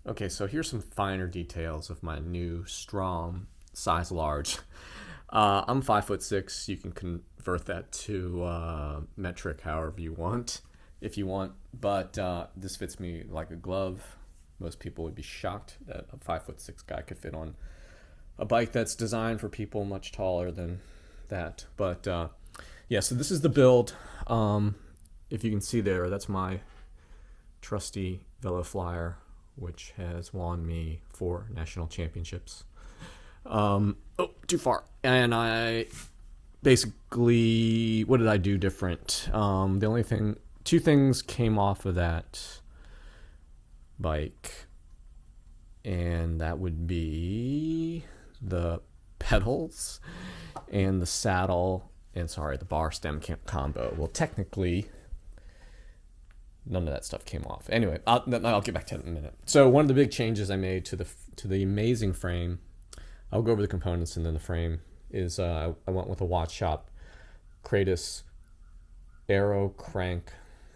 Okay, so here's some finer details of my new Stromm size large. I'm 5'6". You can convert that to metric however you want, if you want. But this fits me like a glove. Most people would be shocked that a 5'6" guy could fit on a bike that's designed for people much taller than that. But yeah, so this is the build. If you can see there, that's my trusty Velo Flyer, which has won me 4 national championships. Oh, too far. And I basically, what did I do different? The only thing, 2 things came off of that bike, and that would be the pedals and the saddle, and sorry, the bar stem combo. Well, technically, none of that stuff came off. Anyway, I'll get back to it in a minute. So one of the big changes I made to the amazing frame, I'll go over the components and then the frame, is I went with a Wattshop Cratus aero crank.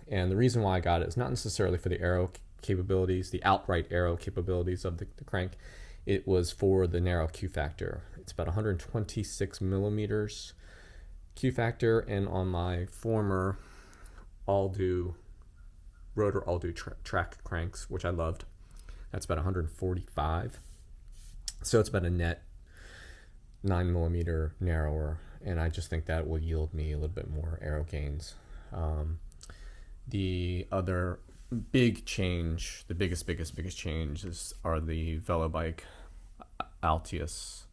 And the reason why I got it is not necessarily for the aero capabilities, the outright aero capabilities of the crank. It was for the narrow Q factor. It's about 126 millimeters Q factor, and on my former rotor all-do track cranks, which I loved, that's about 145. So it's about a net 9 millimeter narrower, and I just think that will yield me a little bit more aero gains. The other big change, the biggest changes are the Velobike Altias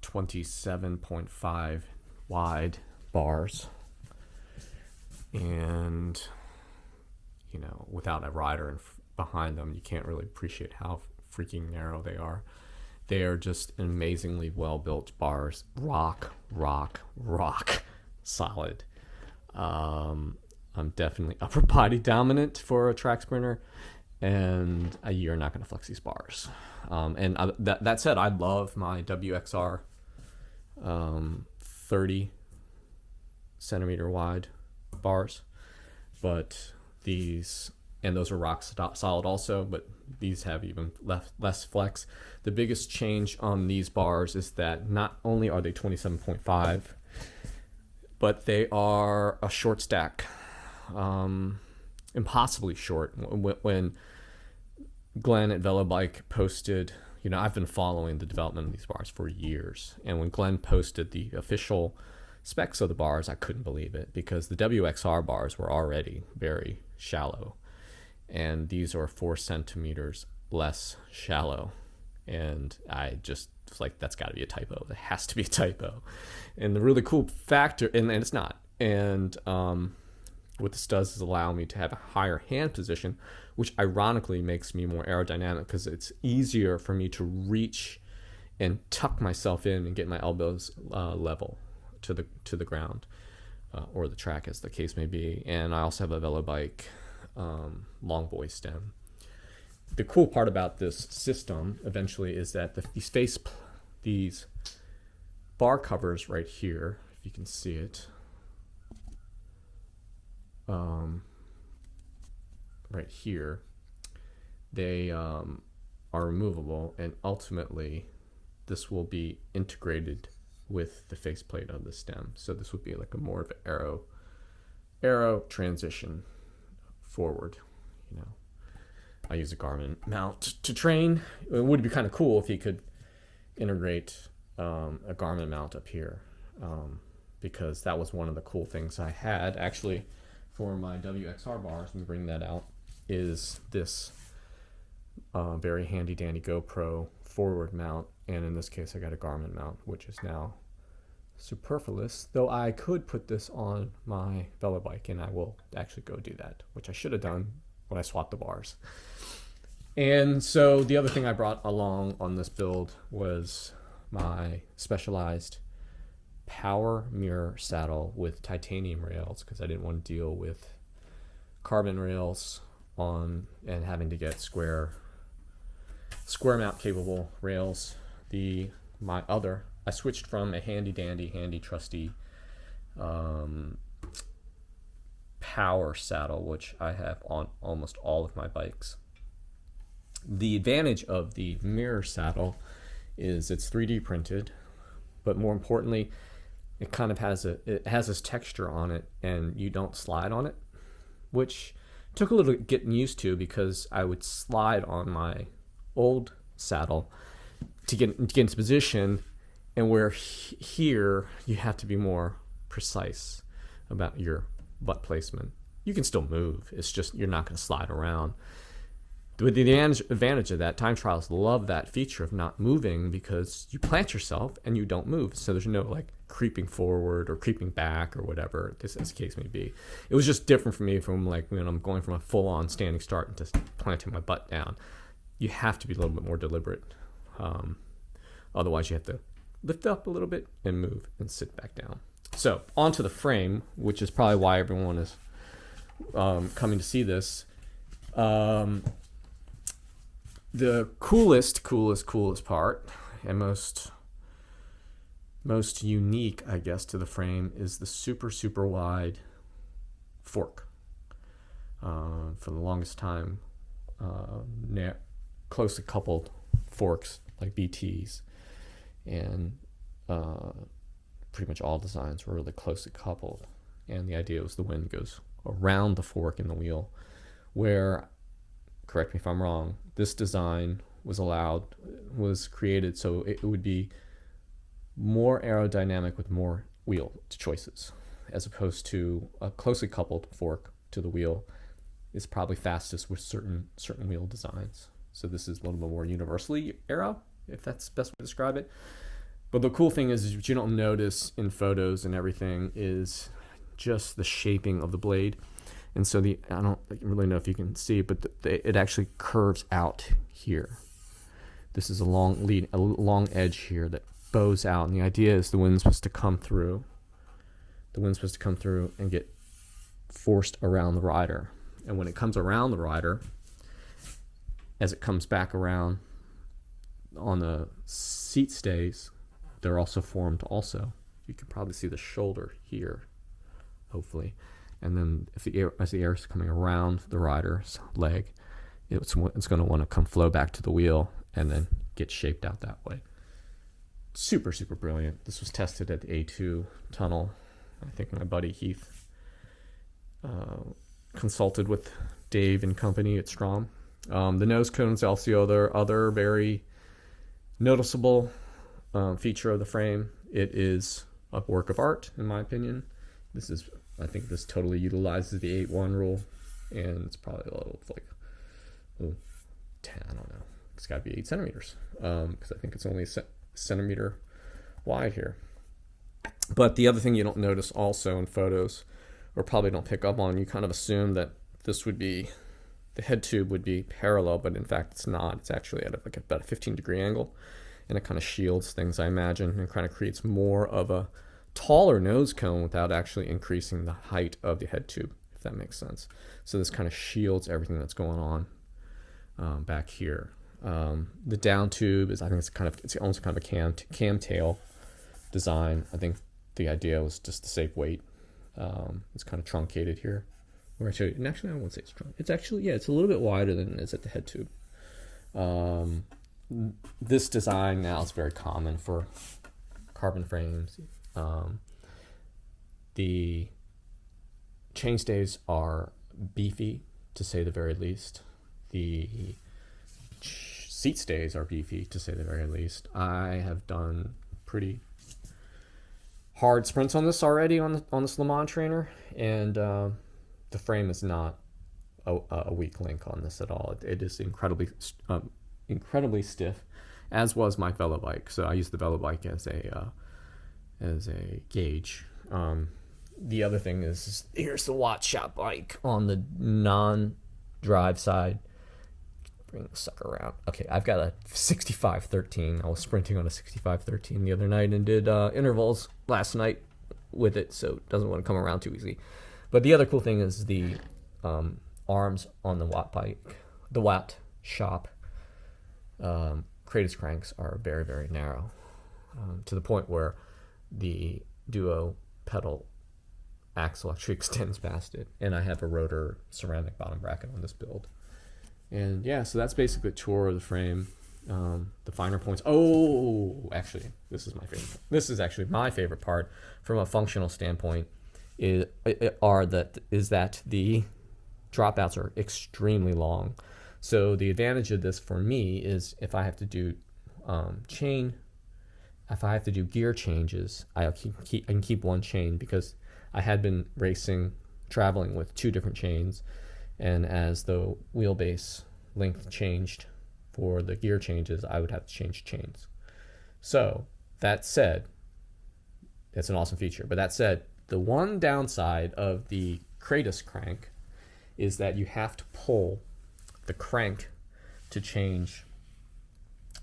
27.5 wide bars, and without a rider behind them, you can't really appreciate how freaking narrow they are. They are just amazingly well-built bars. Rock solid. I'm definitely upper body dominant for a track sprinter, and you're not going to flex these bars. That said, I love my WXR 30 centimeter wide bars, but these, and those are rock solid also, but these have even less flex. The biggest change on these bars is that not only are they 27.5, but they are a short stack, impossibly short. When Glenn at Velobike posted, I've been following the development of these bars for years, and when Glenn posted the official specs of the bars, I couldn't believe it, because the WXR bars were already very shallow, and these are 4 centimeters less shallow. And I just was like, that's got to be a typo. That has to be a typo. And the really cool factor, and it's not, and what this does is allow me to have a higher hand position, which ironically makes me more aerodynamic, because it's easier for me to reach and tuck myself in and get my elbows level to the ground, or the track, as the case may be. And I also have a Velobike long boy stem. The cool part about this system eventually is that these bar covers right here, if you can see it, right here, they are removable, and ultimately this will be integrated with the faceplate of the stem. So this would be like a more of an aero transition forward. I use a Garmin mount to train. It would be kind of cool if you could integrate a Garmin mount up here, because that was one of the cool things I had actually for my WXR bars. Let me bring that out. Is this very handy dandy GoPro forward mount, and in this case I got a Garmin mount, which is now superfluous, though I could put this on my Velobike, and I will actually go do that, which I should have done when I swapped the bars. And so the other thing I brought along on this build was my specialized power mirror saddle with titanium rails, because I didn't want to deal with carbon rails and having to get square mount capable rails. I switched from a handy trusty power saddle, which I have on almost all of my bikes, The advantage of the mirror saddle is it's 3D printed, but more importantly, it kind of has this texture on it, and you don't slide on it, which took a little getting used to, because I would slide on my old saddle to get into position, and where here you have to be more precise about your butt placement. You can still move, it's just you're not going to slide around. With the advantage of that, time trials love that feature of not moving, because you plant yourself and you don't move, so there's no like creeping forward or creeping back or whatever this as the case may be. It was just different for me from like when I'm going from a full-on standing start into planting my butt down. You have to be a little bit more deliberate. Otherwise you have to lift up a little bit and move and sit back down. So onto the frame, which is probably why everyone is coming to see this. The coolest part and most unique, I guess, to the frame is the super wide fork. For the longest time, closely coupled forks like BTs, and pretty much all designs were really closely coupled. And the idea was the wind goes around the fork in the wheel, where, correct me if I'm wrong, this design was created so it would be more aerodynamic with more wheel choices, as opposed to a closely coupled fork to the wheel is probably fastest with certain wheel designs. So this is a little bit more universally aero, if that's the best way to describe it. But the cool thing is what you don't notice in photos and everything is just the shaping of the blade. And so I don't really know if you can see, but it actually curves out here. This is a long edge here that bows out, and the idea is the wind's supposed to come through. The wind's supposed to come through and get forced around the rider. And when it comes around the rider, as it comes back around on the seat stays, they're also formed also. You can probably see the shoulder here, hopefully. And then as the air is coming around the rider's leg, it's going to want to come flow back to the wheel and then get shaped out that way. Super brilliant. This was tested at the A2 tunnel. I think my buddy Heath consulted with Dave and company at Stromm. The nose cones also the other very noticeable feature of the frame. It is a work of art, in my opinion. I think this totally utilizes the 8-1 rule, and it's probably a little 10, I don't know. It's got to be 8 centimeters, because I think it's only a centimeter wide here. But the other thing you don't notice also in photos, or probably don't pick up on, you kind of assume that this would be, the head tube would be parallel, but in fact it's not. It's actually at about a 15-degree angle, and it kind of shields things, I imagine, and kind of creates more of a taller nose cone without actually increasing the height of the head tube, if that makes sense. So this kind of shields everything that's going on back here. The down tube is, I think it's almost kind of a cam tail design. I think the idea was just to save weight. It's kind of truncated here. Where I show you, and actually I won't say it's truncated. It's actually, it's a little bit wider than it is at the head tube. This design now is very common for carbon frames. The chainstays are beefy, to say the very least. The seat stays are beefy, to say the very least. I have done pretty hard sprints on this already on this Le Mans trainer, and the frame is not a weak link on this at all. It is incredibly stiff, as was my Velobike. So I use the Velobike as a gauge. The other thing is here's the Wattshop bike on the non-drive side. Bring the sucker around. Okay, I've got a 6513. I was sprinting on a 6513 the other night and did intervals last night with it, so it doesn't want to come around too easy. But the other cool thing is the arms on the Wattshop Cratus cranks are very, very narrow, to the point where the Duo pedal axle actually extends past it. And I have a rotor ceramic bottom bracket on this build. And yeah, so that's basically a tour of the frame. The finer points. Oh, actually, this is my favorite. This is actually my favorite part from a functional standpoint. Is that the dropouts are extremely long. So the advantage of this for me is if I have to do if I have to do gear changes, I can keep one chain, because I had been traveling with 2 different chains, and as the wheelbase length changed for the gear changes, I would have to change chains. So that said, it's an awesome feature. But that said, the one downside of the Cratus crank is that you have to pull the crank to change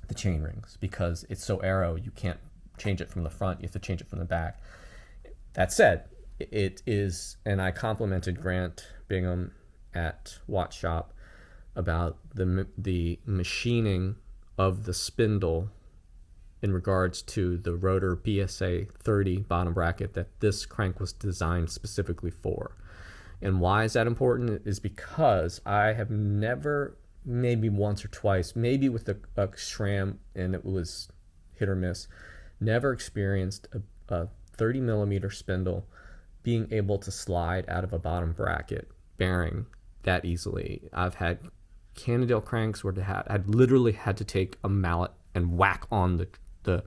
the chain rings, because it's so arrow, you can't change it from the front, you have to change it from the back. That said, it is, and I complimented Grant Bingham at Wattshop about the machining of the spindle in regards to the rotor BSA 30 bottom bracket that this crank was designed specifically for. And why is that important? Is because I have never, maybe once or twice, maybe with a SRAM, and it was hit or miss, never experienced a 30 millimeter spindle being able to slide out of a bottom bracket bearing that easily. I've had Cannondale cranks where I'd literally had to take a mallet and whack on the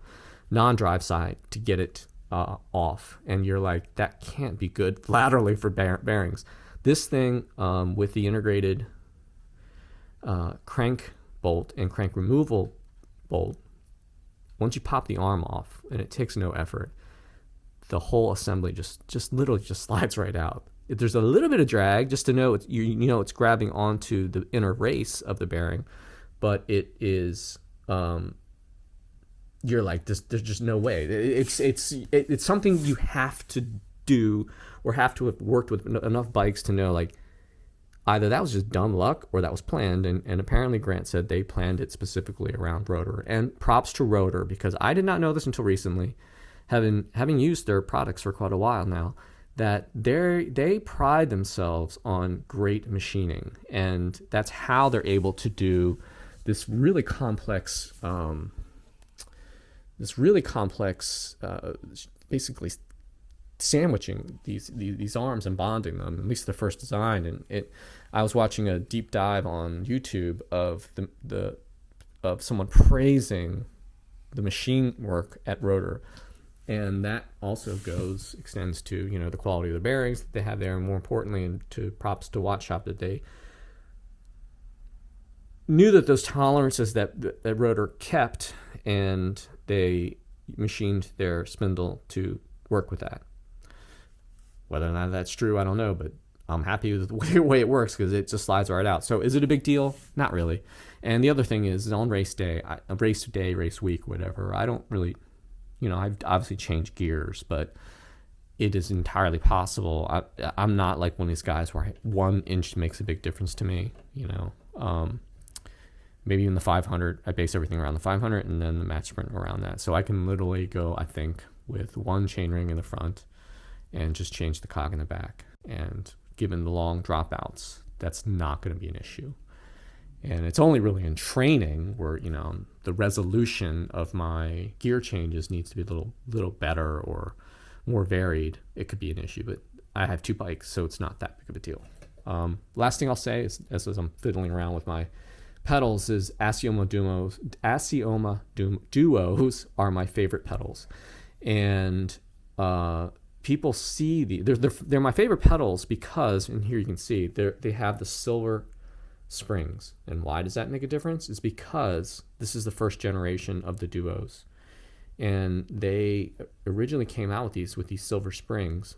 non-drive side to get it off, and you're like, that can't be good laterally for bearings. This thing with the integrated crank bolt and crank removal bolt, once you pop the arm off, and it takes no effort, the whole assembly just literally just slides right out. There's a little bit of drag just to know you know it's grabbing onto the inner race of the bearing, but it is you're like, there's just no way. It's something you have to do, or have to have worked with enough bikes to know, like, either that was just dumb luck or that was planned. And apparently Grant said they planned it specifically around Rotor. And props to Rotor, because I did not know this until recently, having used their products for quite a while now, that they pride themselves on great machining, and that's how they're able to do this really complex basically sandwiching these arms and bonding them, at least the first design. And I was watching a deep dive on YouTube of of someone praising the machine work at Rotor, and that also extends to the quality of the bearings that they have there, and more importantly, and to props to Wattshop, that they knew that those tolerances that Rotor kept, and they machined their spindle to work with that. Whether or not that's true, I don't know, but I'm happy with the way it works, because it just slides right out. So is it a big deal? Not really. And the other thing is on race day, race week, whatever, I don't really, I've obviously changed gears, but it is entirely possible. I'm not like one of these guys where 1 inch makes a big difference to me, maybe in the 500, I base everything around the 500, and then the match sprint around that. So I can literally go, I think, with 1 chainring in the front and just change the cog in the back. And given the long dropouts, that's not going to be an issue. And it's only really in training where, the resolution of my gear changes needs to be a little better or more varied. It could be an issue, but I have 2 bikes, so it's not that big of a deal. Last thing I'll say is, as I'm fiddling around with my pedals, is Assioma Duos are my favorite pedals. And people see they're my favorite pedals because, and here you can see, they have the silver springs. And why does that make a difference? It's because this is the first generation of the Duos, and they originally came out with these silver springs,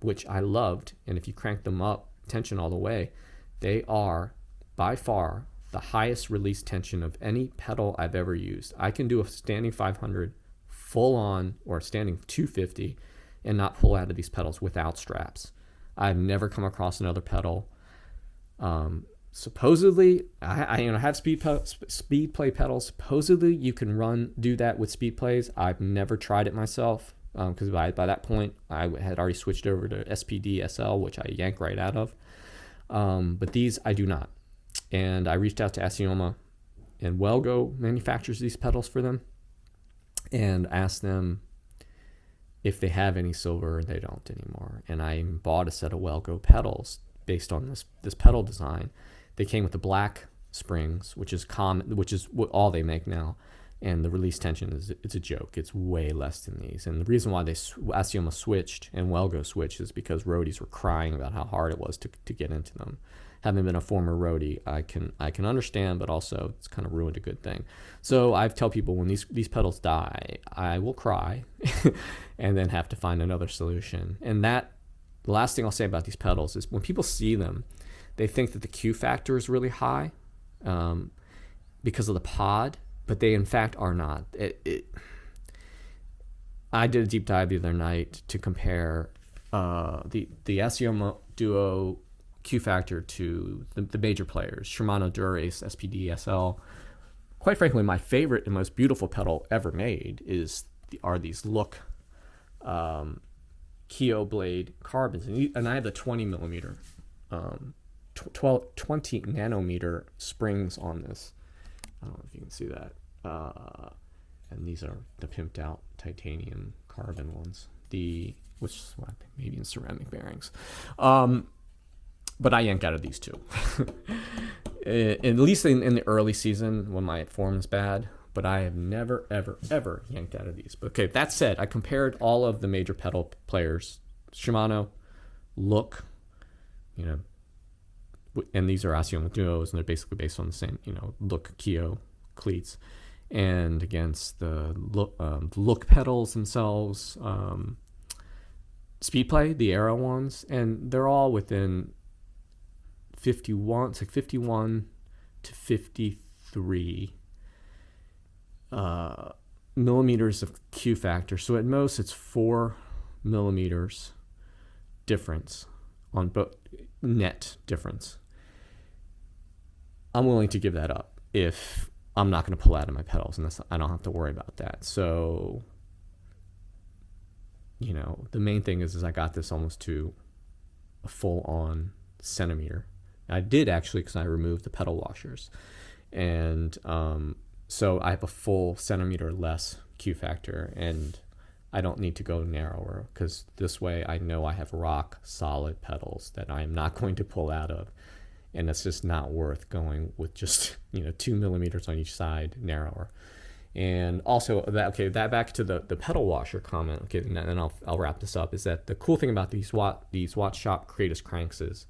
which I loved. And if you crank them up tension all the way, they are by far the highest release tension of any pedal I've ever used. I can do a standing 500 full on, or standing 250, and not pull out of these pedals without straps. I've never come across another pedal. Supposedly, I have speed play pedals. Supposedly, you can do that with speed plays. I've never tried it myself, because by that point, I had already switched over to SPD SL, which I yank right out of. But these, I do not. And I reached out to Assioma, and Wellgo manufactures these pedals for them, and asked them if they have any silver. They don't anymore. And I bought a set of Wellgo pedals based on this pedal design. They came with the black springs, which is common, which is what all they make now. And the release tension it's a joke. It's way less than these. And the reason why Assioma switched and Wellgo switched is because roadies were crying about how hard it was to get into them. Having been a former roadie, I can understand, but also it's kind of ruined a good thing. So I tell people when these pedals die, I will cry and then have to find another solution. And the last thing I'll say about these pedals is when people see them, they think that the Q factor is really high because of the pod, but they in fact are not. I did a deep dive the other night to compare the Assioma Duo Q factor to the major players, Shimano Dura-Ace, SPD, SL. Quite frankly, my favorite and most beautiful pedal ever made are these Look Keo blade carbons, and I have the 20 millimeter, 20 nanometer springs on this. I don't know if you can see that. And these are the pimped out titanium carbon ones. Which is what I think maybe in ceramic bearings. But I yanked out of these two. At least in the early season when my form is bad. But I have never, ever, ever yanked out of these. But okay, that said, I compared all of the major pedal players. Shimano, Look, and these are Assioma Duos, and they're basically based on the same, Look Keo cleats. And against the Look pedals themselves, Speedplay, the Aero ones, and they're all within 51, it's like 51 to 53 millimeters of Q factor. So at most it's 4 millimeters difference on both net difference. I'm willing to give that up if I'm not going to pull out of my pedals, and I don't have to worry about that. So, the main thing is I got this almost to a full-on centimeter. I did actually, because I removed the pedal washers, and so I have a full centimeter less Q factor, and I don't need to go narrower, because this way I know I have rock solid pedals that I am not going to pull out of. And it's just not worth going with just 2 millimeters on each side narrower. And also that back to the pedal washer comment. Okay, and then I'll wrap this up. Is that the cool thing about these Wattshop Cratus cranks is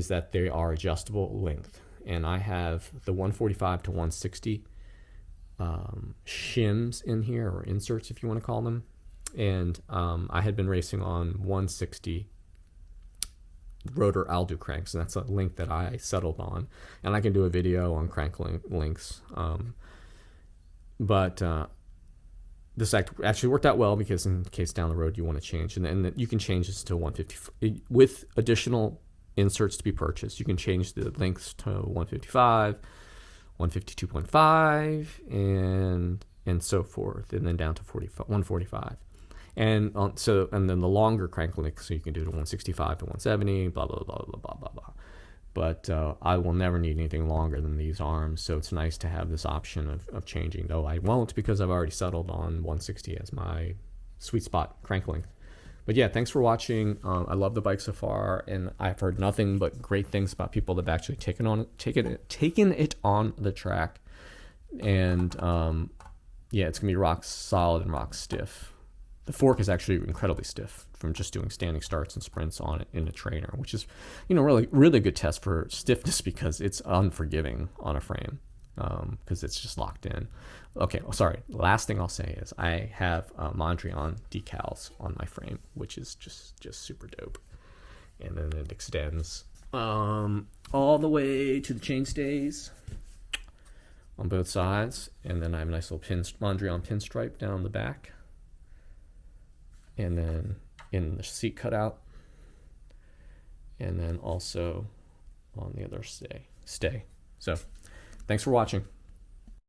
that they are adjustable length. And I have the 145 to 160 shims in here, or inserts if you want to call them. And I had been racing on 160 rotor Aldo cranks, and that's a link that I settled on, and I can do a video on crank links. But this actually worked out well, because in case down the road you want to change, and you can change this to 150 with additional inserts to be purchased. You can change the lengths to 155, 152.5, and so forth, and then down to 145. And then the longer crank length, so you can do to 165 to 170, blah blah blah blah blah blah blah. But I will never need anything longer than these arms, so it's nice to have this option of changing. Though I won't, because I've already settled on 160 as my sweet spot crank length. But yeah, thanks for watching. I love the bike so far, and I've heard nothing but great things about people that have actually taken it on the track. And yeah, it's gonna be rock solid and rock stiff. The fork is actually incredibly stiff from just doing standing starts and sprints on it in a trainer, which is, really, really good test for stiffness, because it's unforgiving on a frame, because it's just locked in. Okay, well, sorry. Last thing I'll say is I have Mondrian decals on my frame, which is just super dope. And then it extends all the way to the chainstays on both sides. And then I have a nice little Mondrian pinstripe down the back. And then in the seat cutout, and then also on the other stay. So thanks for watching.